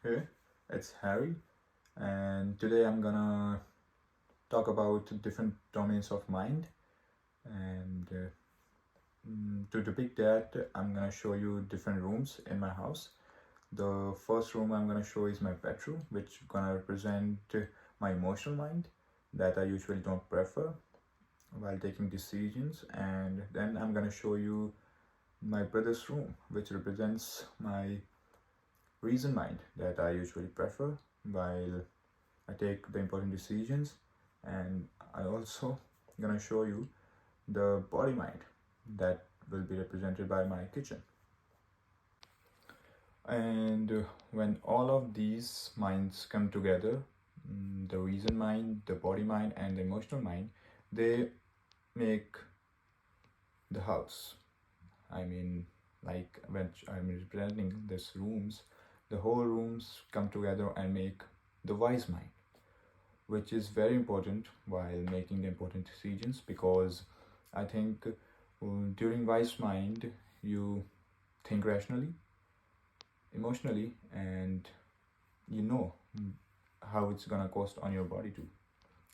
Hey, it's Harry, and today I'm gonna talk about different domains of mind. And to depict that, I'm gonna show you different rooms in my house. The first room I'm gonna show is my bedroom, which gonna represent my emotional mind that I usually don't prefer while taking decisions. And then I'm gonna show you my brother's room, which represents my reason mind that I usually prefer while I take the important decisions. And I also gonna show you the body mind that will be represented by my kitchen. And when all of these minds come together, the reason mind, the body mind, and the emotional mind, they make the house. I mean, like when I'm representing these rooms, the whole rooms come together and make the wise mind, which is very important while making the important decisions, because I think during wise mind you think rationally, emotionally, and you know how it's gonna cost on your body too.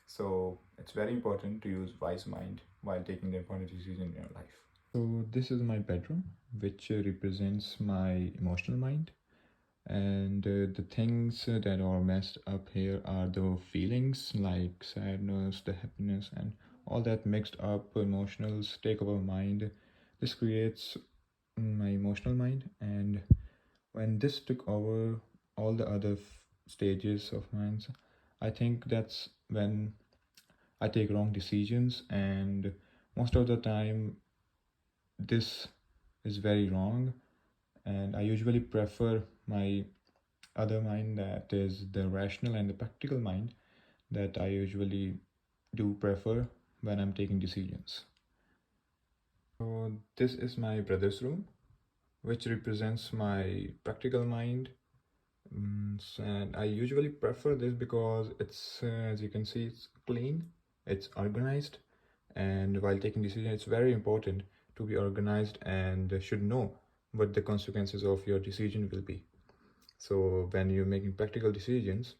So it's very important to use wise mind while taking the important decision in your life. So this is my bedroom, which represents my emotional mind. And the things that are messed up here are the feelings like sadness, the happiness, and all that mixed up emotionals take over mind. This creates my emotional mind, and when this took over all the other stages of minds, I think that's when I take wrong decisions, and most of the time this is very wrong. And I usually prefer my other mind, that is the rational and the practical mind, that I usually do prefer when I'm taking decisions. So this is my brother's room, which represents my practical mind. And I usually prefer this because it's, as you can see, it's clean, it's organized, and while taking decisions, it's very important to be organized and should know what the consequences of your decision will be. So when you're making practical decisions,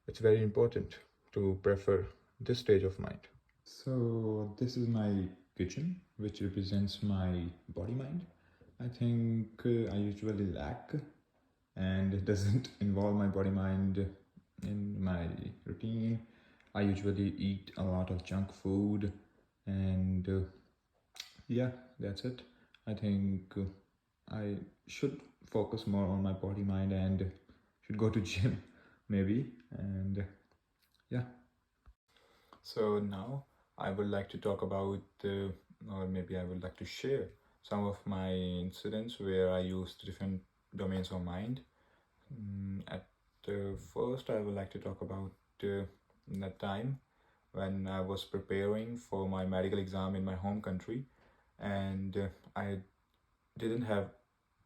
it's very important to prefer this stage of mind. So this is my kitchen, which represents my body mind. I think I usually lack, and it doesn't involve my body mind in my routine. I usually eat a lot of junk food, and yeah, that's it. I think I should focus more on my body mind and should go to gym maybe. And yeah. So now I would like to talk about, or maybe I would like to share some of my incidents where I used different domains of mind. At first, I would like to talk about that time when I was preparing for my medical exam in my home country, and I didn't have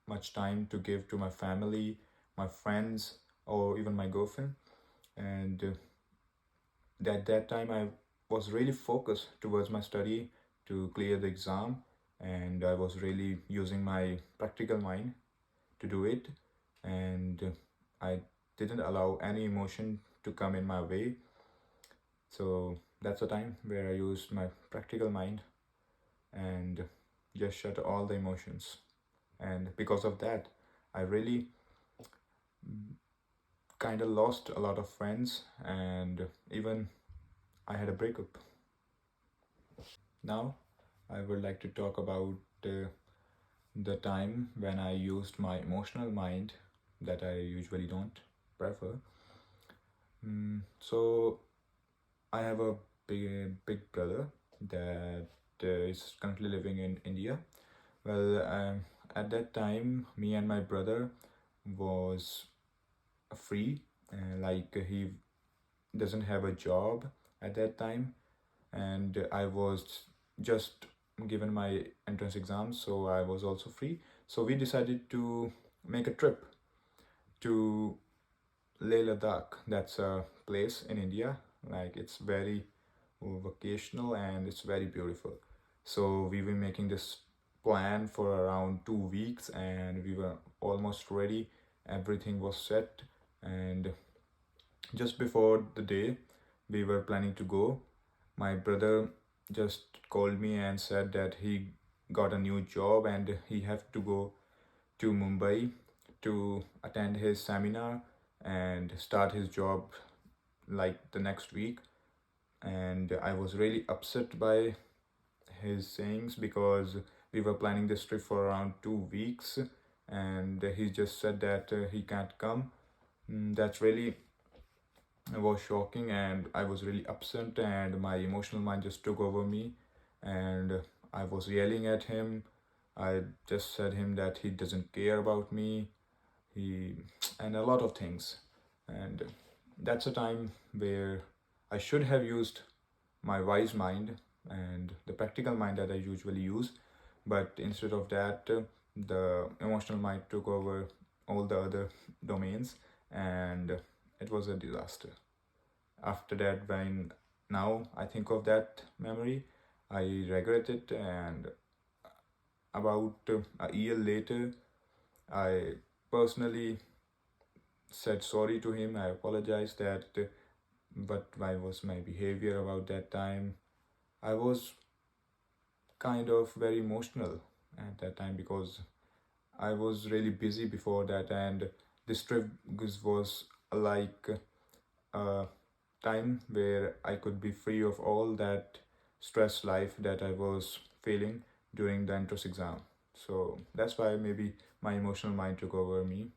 much time to give to my family, my friends, or even my girlfriend. And at that time, I was really focused towards my study to clear the exam, and I was really using my practical mind to do it. And I didn't allow any emotion to come in my way. So that's the time where I used my practical mind and just shut all the emotions. And because of that, I really kind of lost a lot of friends, and even I had a breakup. Now I would like to talk about the time when I used my emotional mind that I usually don't prefer. So I have a big brother that is currently living in India. Well, at that time, me and my brother was free, like he doesn't have a job at that time, and I was just given my entrance exam, so I was also free. So we decided to make a trip to Leh Ladakh. That's a place in India. Like it's very vocational and it's very beautiful. So we were making this plan for around 2 weeks, and we were almost ready. Everything was set, And just before the day we were planning to go, my brother just called me and said that he got a new job and he have to go to Mumbai to attend his seminar and start his job like the next week. And I was really upset by his sayings because we were planning this trip for around 2 weeks and he just said that he can't come. That's really was shocking and I was really upset and my emotional mind just took over me and I was yelling at him. I just said him that he doesn't care about me, he and a lot of things. And that's a time where I should have used my wise mind and the practical mind that I usually use, but instead of that, the emotional mind took over all the other domains and it was a disaster. After that, when now I think of that memory, I regret it. And about a year later, I personally said sorry to him. I apologized that what why was my behavior about that time. I was kind of very emotional at that time because I was really busy before that, and this trip was like a time where I could be free of all that stress life that I was feeling during the entrance exam. So that's why maybe my emotional mind took over me.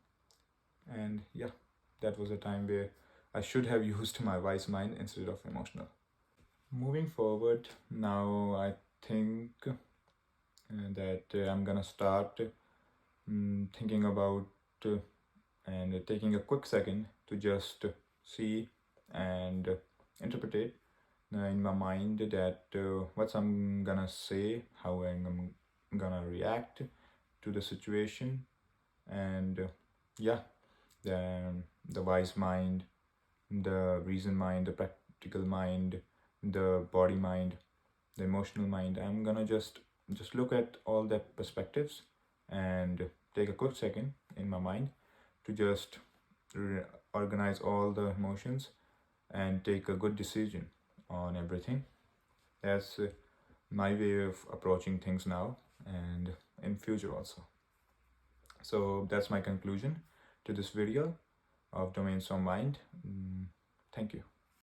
And yeah, that was a time where I should have used my wise mind instead of emotional. Moving forward, now I think that I'm gonna start thinking about and taking a quick second to just see and interpret it in my mind that what I'm gonna say, how I'm gonna react to the situation, and yeah, the wise mind, the reason mind, the practical mind, the body mind, the emotional mind. I'm gonna just look at all the perspectives and take a quick second in my mind to just organize all the emotions and take a good decision on everything. That's my way of approaching things now and in future also. So that's my conclusion to this video of domains of mind. Thank you.